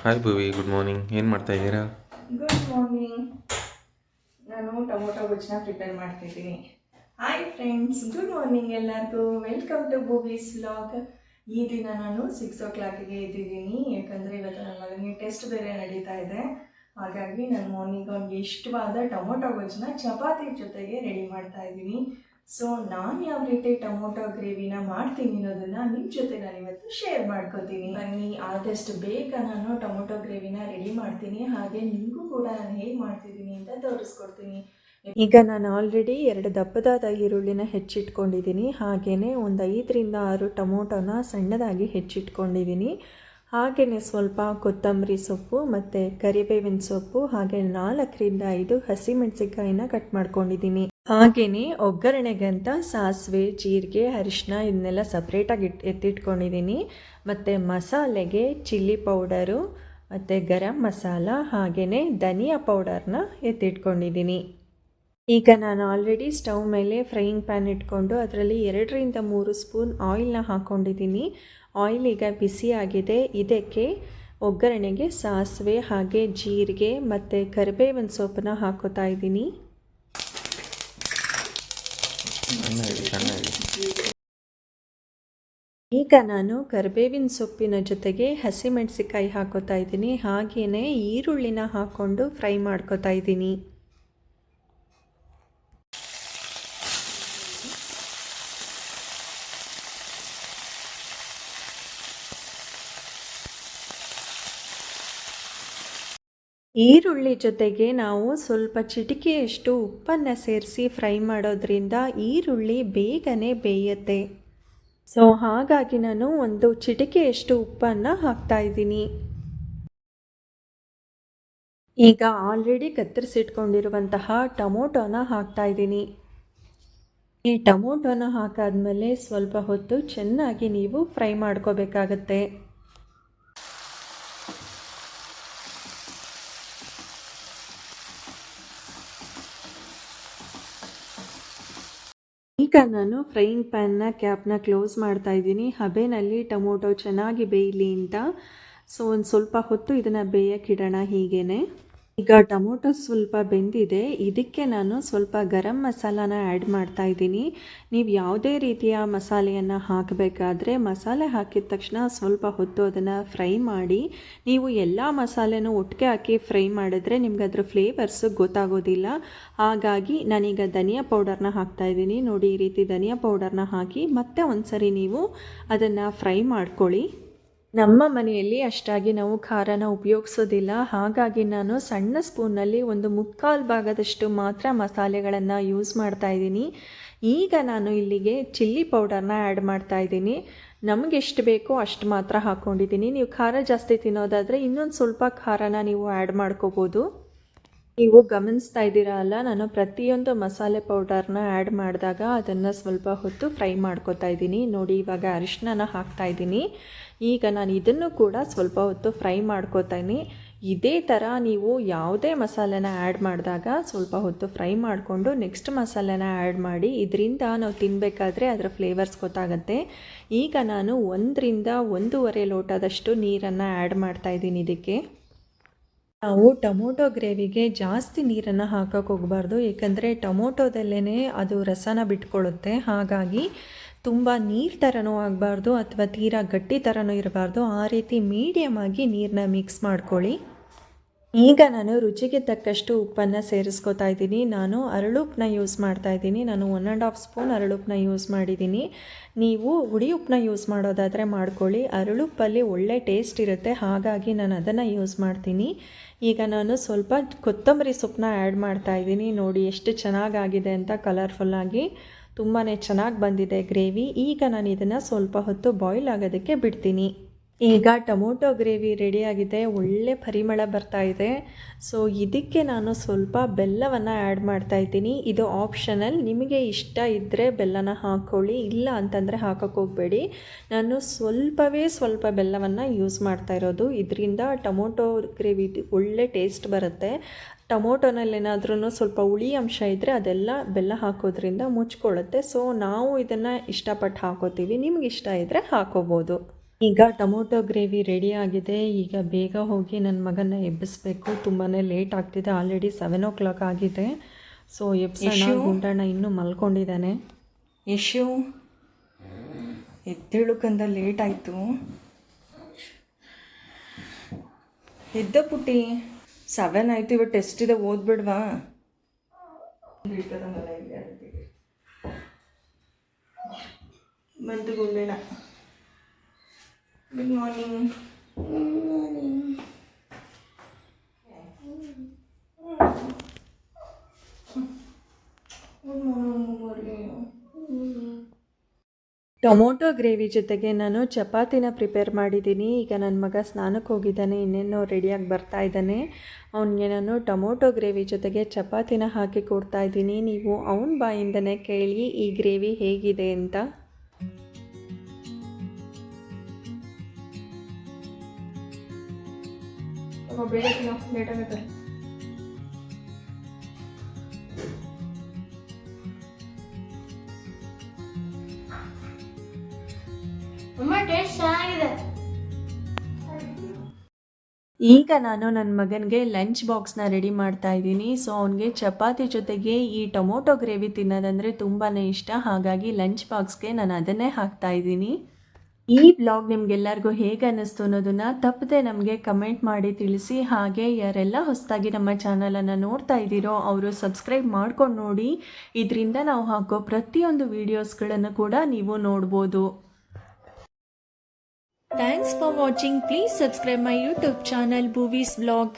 Hi ಭುವಿ, good morning. ಏನು ಮಾಡ್ತಾ ಇದ್ದೀರಾ? Good morning. ನಾನು ಟೊಮೊಟೊ ಗೊಜ್ಜನ್ನ ಪ್ರಿಪೇರ್ ಮಾಡ್ತಿದ್ದೀನಿ. ಹಾಯ್ ಫ್ರೆಂಡ್ಸ್, ಗುಡ್ ಮಾರ್ನಿಂಗ್ ಎಲ್ಲರಿಗೂ. Welcome to Bhuvi's vlog. ಈ ದಿನ ನಾನು 6 o'clockಗೆ ಎದ್ದಿದ್ದೀನಿ, ಯಾಕಂದರೆ ಇವತ್ತು ನನ್ನ ಮಗನಿಗೆ ಟೆಸ್ಟ್ ಬೇರೆ ನಡೀತಾ ಇದೆ. ಹಾಗಾಗಿ ನಾನು ಮಾರ್ನಿಂಗ್ ಅವ್ನಿಗೆ ಇಷ್ಟವಾದ ಟೊಮೊಟೊ ಗೊಜ್ಜನ್ನ ಚಪಾತಿ ಜೊತೆಗೆ ರೆಡಿ ಮಾಡ್ತಾ ಇದ್ದೀನಿ. ಸೊ ನಾನು ಯಾವ ರೀತಿ ಟೊಮೊಟೊ ಗ್ರೇವಿನ ಮಾಡ್ತೀನಿ ಅನ್ನೋದನ್ನು ನಿಮ್ಮ ಜೊತೆ ನಾನು ಇವತ್ತು ಶೇರ್ ಮಾಡ್ಕೋತೀನಿ. ಬನ್ನಿ, ಆದಷ್ಟು ಬೇಗ ನಾನು ಟೊಮೊಟೊ ಗ್ರೇವಿನ ರೆಡಿ ಮಾಡ್ತೀನಿ, ಹಾಗೆ ನಿಮಗೂ ಕೂಡ ನಾನು ಹೇಗೆ ಮಾಡ್ತಿದ್ದೀನಿ ಅಂತ ತೋರಿಸ್ಕೊಡ್ತೀನಿ. ಈಗ ನಾನು ಆಲ್ರೆಡಿ 2 ದಪ್ಪದಾದ ಈರುಳ್ಳಿನ ಹೆಚ್ಚಿಟ್ಕೊಂಡಿದ್ದೀನಿ, ಹಾಗೆಯೇ ಒಂದು 5-6 ಟೊಮೊಟೊನ ಸಣ್ಣದಾಗಿ ಹೆಚ್ಚಿಟ್ಕೊಂಡಿದ್ದೀನಿ. ಹಾಗೆಯೇ ಸ್ವಲ್ಪ ಕೊತ್ತಂಬರಿ ಸೊಪ್ಪು ಮತ್ತು ಕರಿಬೇವಿನ ಸೊಪ್ಪು, ಹಾಗೆ 4-5 ಹಸಿಮೆಣಸಿಕಾಯಿನ ಕಟ್ ಮಾಡ್ಕೊಂಡಿದ್ದೀನಿ. ಹಾಗೆಯೇ ಒಗ್ಗರಣೆಗೆ ಅಂತ ಸಾಸಿವೆ, ಜೀರಿಗೆ, ಅರಿಶಿನ ಇದನ್ನೆಲ್ಲ ಸಪ್ರೇಟಾಗಿ ಎತ್ತಿಟ್ಕೊಂಡಿದ್ದೀನಿ. ಮತ್ತು ಮಸಾಲೆಗೆ ಚಿಲ್ಲಿ ಪೌಡರು ಮತ್ತು ಗರಂ ಮಸಾಲ, ಹಾಗೆಯೇ ಧನಿಯಾ ಪೌಡರ್ನ ಎತ್ತಿಟ್ಕೊಂಡಿದ್ದೀನಿ. ಈಗ ನಾನು ಆಲ್ರೆಡಿ ಸ್ಟವ್ ಮೇಲೆ ಫ್ರೈಯಿಂಗ್ ಪ್ಯಾನ್ ಇಟ್ಕೊಂಡು ಅದರಲ್ಲಿ 2-3 ಸ್ಪೂನ್ ಆಯಿಲ್ನ ಹಾಕ್ಕೊಂಡಿದ್ದೀನಿ. ಆಯಿಲ್ ಈಗ ಬಿಸಿಯಾಗಿದೆ. ಇದಕ್ಕೆ ಒಗ್ಗರಣೆಗೆ ಸಾಸಿವೆ, ಹಾಗೆ ಜೀರಿಗೆ ಮತ್ತು ಕರಿಬೇವಿನ ಸೊಪ್ಪನ್ನ ಹಾಕೋತಾ ಇದ್ದೀನಿ. ಈಗ ನಾನು ಕರಿಬೇವಿನ ಸೊಪ್ಪಿನ ಜೊತೆಗೆ ಹಸಿಮೆಣಸಿಕಾಯಿ ಹಾಕೋತಾ ಇದ್ದೀನಿ. ಹಾಗೆಯೇ ಈರುಳ್ಳಿನ ಹಾಕ್ಕೊಂಡು ಫ್ರೈ ಮಾಡ್ಕೋತಾ ಇದ್ದೀನಿ. ಈರುಳ್ಳಿ ಜೊತೆಗೆ ನಾವು ಸ್ವಲ್ಪ ಚಿಟಿಕೆಯಷ್ಟು ಉಪ್ಪನ್ನು ಸೇರಿಸಿ ಫ್ರೈ ಮಾಡೋದ್ರಿಂದ ಈರುಳ್ಳಿ ಬೇಗನೆ ಬೇಯುತ್ತೆ. ಸೊ ಹಾಗಾಗಿ ನಾನು ಒಂದು ಚಿಟಿಕೆಯಷ್ಟು ಉಪ್ಪನ್ನು ಹಾಕ್ತಾ ಇದ್ದೀನಿ. ಈಗ ಆಲ್ರೆಡಿ ಕತ್ತರಿಸಿಟ್ಕೊಂಡಿರುವಂತಹ ಟೊಮೊಟೊನ ಹಾಕ್ತಾ ಇದ್ದೀನಿ. ಈ ಟೊಮೊಟೊನ ಹಾಕಾದ್ಮೇಲೆ ಸ್ವಲ್ಪ ಹೊತ್ತು ಚೆನ್ನಾಗಿ ನೀವು ಫ್ರೈ ಮಾಡ್ಕೋಬೇಕಾಗತ್ತೆ. ಈಗ ನಾನು ಫ್ರೈಯಿಂಗ್ ಪ್ಯಾನ್ನ ಕ್ಯಾಪ್ನ ಕ್ಲೋಸ್ ಮಾಡ್ತಾ ಇದ್ದೀನಿ, ಹಬೆನಲ್ಲಿ ಟೊಮೊಟೊ ಚೆನ್ನಾಗಿ ಬೇಯಲಿ ಅಂತ. ಸೊ ಒಂದು ಸ್ವಲ್ಪ ಹೊತ್ತು ಇದನ್ನು ಬೇಯಕ್ಕಿಡೋಣ ಹೀಗೇ. ಈಗ ಟೊಮೊಟೊ ಸ್ವಲ್ಪ ಬೆಂದಿದೆ. ಇದಕ್ಕೆ ನಾನು ಸ್ವಲ್ಪ ಗರಂ ಮಸಾಲಾನ ಆ್ಯಡ್ ಮಾಡ್ತಾ ಇದ್ದೀನಿ. ನೀವು ಯಾವುದೇ ರೀತಿಯ ಮಸಾಲೆಯನ್ನು ಹಾಕಬೇಕಾದ್ರೆ ಮಸಾಲೆ ಹಾಕಿದ ತಕ್ಷಣ ಸ್ವಲ್ಪ ಹೊತ್ತು ಅದನ್ನು ಫ್ರೈ ಮಾಡಿ. ನೀವು ಎಲ್ಲ ಮಸಾಲೆನೂ ಒಟ್ಟಿಗೆ ಹಾಕಿ ಫ್ರೈ ಮಾಡಿದ್ರೆ ನಿಮ್ಗೆ ಅದರ ಫ್ಲೇವರ್ಸು ಗೊತ್ತಾಗೋದಿಲ್ಲ. ಹಾಗಾಗಿ ನಾನೀಗ ಧನಿಯಾ ಪೌಡರ್ನ ಹಾಕ್ತಾ ಇದ್ದೀನಿ. ನೋಡಿ, ಈ ರೀತಿ ಧನಿಯಾ ಪೌಡರ್ನ ಹಾಕಿ ಮತ್ತೆ ಒಂದ್ಸರಿ ನೀವು ಅದನ್ನು ಫ್ರೈ ಮಾಡ್ಕೊಳ್ಳಿ. ನಮ್ಮ ಮನೆಯಲ್ಲಿ ಅಷ್ಟಾಗಿ ನಾವು ಖಾರನ ಉಪಯೋಗಿಸೋದಿಲ್ಲ, ಹಾಗಾಗಿ ನಾನು ಸಣ್ಣ ಸ್ಪೂನಲ್ಲಿ 1/4 ಭಾಗದಷ್ಟು ಮಾತ್ರ ಮಸಾಲೆಗಳನ್ನು ಯೂಸ್ ಮಾಡ್ತಾ ಇದ್ದೀನಿ. ಈಗ ನಾನು ಇಲ್ಲಿಗೆ ಚಿಲ್ಲಿ ಪೌಡರ್ನ ಆ್ಯಡ್ ಮಾಡ್ತಾ ಇದ್ದೀನಿ. ನಮಗೆ ಎಷ್ಟು ಬೇಕೋ ಅಷ್ಟು ಮಾತ್ರ ಹಾಕ್ಕೊಂಡಿದ್ದೀನಿ. ನೀವು ಖಾರ ಜಾಸ್ತಿ ತಿನ್ನೋದಾದರೆ ಇನ್ನೊಂದು ಸ್ವಲ್ಪ ಖಾರನ ನೀವು ಆ್ಯಡ್ ಮಾಡ್ಕೋಬೋದು. ನೀವು ಗಮನಿಸ್ತಾ ಇದ್ದೀರಾ ಅಲ್ಲ, ನಾನು ಪ್ರತಿಯೊಂದು ಮಸಾಲೆ ಪೌಡರ್ನ ಆ್ಯಡ್ ಮಾಡಿದಾಗ ಅದನ್ನು ಸ್ವಲ್ಪ ಹೊತ್ತು ಫ್ರೈ ಮಾಡ್ಕೋತಾ ಇದ್ದೀನಿ. ನೋಡಿ, ಇವಾಗ ಅರಿಶಿನ ಹಾಕ್ತಾ ಇದ್ದೀನಿ. ಈಗ ನಾನು ಇದನ್ನು ಕೂಡ ಸ್ವಲ್ಪ ಹೊತ್ತು ಫ್ರೈ ಮಾಡ್ಕೋತೀನಿ. ಇದೇ ಥರ ನೀವು ಯಾವುದೇ ಮಸಾಲೆನ ಆ್ಯಡ್ ಮಾಡಿದಾಗ ಸ್ವಲ್ಪ ಹೊತ್ತು ಫ್ರೈ ಮಾಡಿಕೊಂಡು ನೆಕ್ಸ್ಟ್ ಮಸಾಲೆನ ಆ್ಯಡ್ ಮಾಡಿ. ಇದರಿಂದ ನಾವು ತಿನ್ನಬೇಕಾದ್ರೆ ಅದರ ಫ್ಲೇವರ್ಸ್ ಗೊತ್ತಾಗುತ್ತೆ. ಈಗ ನಾನು 1-1.5 ಲೋಟದಷ್ಟು ನೀರನ್ನು ಆ್ಯಡ್ ಮಾಡ್ತಾ ಇದ್ದೀನಿ. ಇದಕ್ಕೆ ನಾವು ಟೊಮೊಟೊ ಗ್ರೇವಿಗೆ ಜಾಸ್ತಿ ನೀರನ್ನು ಹಾಕೋಕ್ಕೆ ಹೋಗಬಾರ್ದು, ಏಕೆಂದರೆ ಟೊಮೊಟೊದಲ್ಲೇ ಅದು ರಸನ ಬಿಟ್ಕೊಳ್ಳುತ್ತೆ. ಹಾಗಾಗಿ ತುಂಬ ನೀರು ಥರನೂ ಆಗಬಾರ್ದು ಅಥವಾ ತೀರಾ ಗಟ್ಟಿ ಥರನೂ ಇರಬಾರ್ದು. ಆ ರೀತಿ ಮೀಡಿಯಮ್ ಆಗಿ ನೀರನ್ನ ಮಿಕ್ಸ್ ಮಾಡ್ಕೊಳ್ಳಿ. ಈಗ ನಾನು ರುಚಿಗೆ ತಕ್ಕಷ್ಟು ಉಪ್ಪನ್ನು ಸೇರಿಸ್ಕೊತಾ ಇದ್ದೀನಿ. ನಾನು ಅರಳುಪ್ಪನ್ನ ಯೂಸ್ ಮಾಡ್ತಾ ಇದ್ದೀನಿ. ನಾನು 1.5 ಸ್ಪೂನ್ ಅರಳುಪ್ಪನ್ನ ಯೂಸ್ ಮಾಡಿದ್ದೀನಿ. ನೀವು ಹುಡಿ ಉಪ್ಪನ್ನ ಯೂಸ್ ಮಾಡೋದಾದರೆ ಮಾಡ್ಕೊಳ್ಳಿ. ಅರಳುಪ್ಪಲ್ಲಿ ಒಳ್ಳೆ ಟೇಸ್ಟ್ ಇರುತ್ತೆ, ಹಾಗಾಗಿ ನಾನು ಅದನ್ನು ಯೂಸ್ ಮಾಡ್ತೀನಿ. ಈಗ ನಾನು ಸ್ವಲ್ಪ ಕೊತ್ತಂಬರಿ ಸೊಪ್ಪನ್ನ ಆ್ಯಡ್ ಮಾಡ್ತಾ ಇದ್ದೀನಿ. ನೋಡಿ ಎಷ್ಟು ಚೆನ್ನಾಗಾಗಿದೆ ಅಂತ, ಕಲರ್ಫುಲ್ಲಾಗಿ ತುಂಬಾ ಚೆನ್ನಾಗಿ ಬಂದಿದೆ ಗ್ರೇವಿ. ಈಗ ನಾನು ಇದನ್ನು ಸ್ವಲ್ಪ ಹೊತ್ತು ಬಾಯ್ಲ್ ಆಗೋದಕ್ಕೆ ಬಿಡ್ತೀನಿ. ಈಗ ಟೊಮೊಟೊ ಗ್ರೇವಿ ರೆಡಿಯಾಗಿದೆ, ಒಳ್ಳೆ ಪರಿಮಳ ಬರ್ತಾ ಇದೆ. ಸೊ ಇದಕ್ಕೆ ನಾನು ಸ್ವಲ್ಪ ಬೆಲ್ಲವನ್ನು ಆ್ಯಡ್ ಮಾಡ್ತಾ ಇದ್ದೀನಿ. ಇದು ಆಪ್ಷನಲ್, ನಿಮಗೆ ಇಷ್ಟ ಇದ್ದರೆ ಬೆಲ್ಲನ ಹಾಕ್ಕೊಳ್ಳಿ, ಇಲ್ಲ ಅಂತಂದರೆ ಹಾಕೋಕ್ಕೆ ಹೋಗಬೇಡಿ. ನಾನು ಸ್ವಲ್ಪ ಬೆಲ್ಲವನ್ನು ಯೂಸ್ ಮಾಡ್ತಾ ಇರೋದು. ಇದರಿಂದ ಟೊಮೊಟೊ ಗ್ರೇವಿ ಒಳ್ಳೆ ಟೇಸ್ಟ್ ಬರುತ್ತೆ. ಟೊಮೊಟೊನಲ್ಲೇನಾದ್ರೂ ಸ್ವಲ್ಪ ಹುಳಿ ಅಂಶ ಇದ್ದರೆ ಅದೆಲ್ಲ ಬೆಲ್ಲ ಹಾಕೋದ್ರಿಂದ ಮುಚ್ಕೊಳ್ಳುತ್ತೆ. ಸೊ ನಾವು ಇದನ್ನು ಇಷ್ಟಪಟ್ಟು ಹಾಕೋತೀವಿ, ನಿಮ್ಗೆ ಇಷ್ಟ ಇದ್ದರೆ ಹಾಕೋಬೋದು. ಈಗ ಟೊಮೊಟೊ ಗ್ರೇವಿ ರೆಡಿ ಆಗಿದೆ. ಈಗ ಬೇಗ ಹೋಗಿ ನನ್ನ ಮಗನ ಎಬ್ಬಿಸ್ಬೇಕು. ತುಂಬಾ ಲೇಟ್ ಆಗ್ತಿದೆ, ಆಲ್ರೆಡಿ 7 o'clock ಆಗಿದೆ. ಸೊ ಎಬ್ಸೋಣ. ಗುಂಡಣ್ಣ ಇನ್ನೂ ಮಲ್ಕೊಂಡಿದ್ದಾನೆ. ಯಶು ಎದ್ದೇಳಕ್ಕಂದ ಲೇಟ್ ಆಯಿತು. ಎದ್ದ ಪುಟ್ಟಿ, 7 ಆಯಿತು. ಇವತ್ತು ಟೆಸ್ಟ್ ಇದೆ, ಓದ್ಬಿಡ್ವಾ? ಬಂತು Gundanna. Good morning. Tomato gravy ಜೊತೆಗೆ ನಾನು ಚಪಾತಿನ ಪ್ರಿಪೇರ್ ಮಾಡಿದ್ದೀನಿ. ಈಗ ನನ್ನ ಮಗ ಸ್ನಾನಕ್ಕೆ ಹೋಗಿದ್ದಾನೆ, ಇನ್ನೇನೋ ರೆಡಿಯಾಗಿ ಬರ್ತಾ ಇದ್ದಾನೆ. ಅವನಿಗೆ ನಾನು ಟೊಮೊಟೊ ಗ್ರೇವಿ ಜೊತೆಗೆ ಚಪಾತಿನ ಹಾಕಿ ಕೊಡ್ತಾ ಇದ್ದೀನಿ. ನೀವು ಅವನ ಬಾಯಿಂದನೇ ಕೇಳಿ ಈ ಗ್ರೇವಿ ಹೇಗಿದೆ ಅಂತ. ಬೇಗ ತಿನ್ನೋ, ಲೇಟ್ ಆಗುತ್ತೆ. ಈಗ ನಾನು ನನ್ನ ಮಗನಿಗೆ ಲಂಚ್ ಬಾಕ್ಸ್ನ ರೆಡಿ ಮಾಡ್ತಾ ಇದ್ದೀನಿ. ಸೊ ಅವನಿಗೆ ಚಪಾತಿ ಜೊತೆಗೆ ಈ ಟೊಮೊಟೊ ಗ್ರೇವಿ ತಿನ್ನೋದಂದರೆ ತುಂಬಾ ಇಷ್ಟ. ಹಾಗಾಗಿ ಲಂಚ್ ಬಾಕ್ಸ್ಗೆ ನಾನು ಅದನ್ನೇ ಹಾಕ್ತಾ ಇದ್ದೀನಿ. ಈ ಬ್ಲಾಗ್ ನಿಮಗೆಲ್ಲರಿಗೂ ಹೇಗೆ ಅನ್ನಿಸ್ತು ಅನ್ನೋದನ್ನು ತಪ್ಪದೆ ನಮಗೆ ಕಮೆಂಟ್ ಮಾಡಿ ತಿಳಿಸಿ. ಹಾಗೆ ಯಾರೆಲ್ಲ ಹೊಸದಾಗಿ ನಮ್ಮ ಚಾನಲನ್ನು ನೋಡ್ತಾ ಇದ್ದೀರೋ ಅವರು ಸಬ್ಸ್ಕ್ರೈಬ್ ಮಾಡ್ಕೊಂಡು ನೋಡಿ. ಇದರಿಂದ ನಾವು ಹಾಕೋ ಪ್ರತಿಯೊಂದು ವೀಡಿಯೋಸ್ಗಳನ್ನು ಕೂಡ ನೀವು ನೋಡ್ಬೋದು. Thanks for watching. Please subscribe my YouTube channel Boovies Vlog.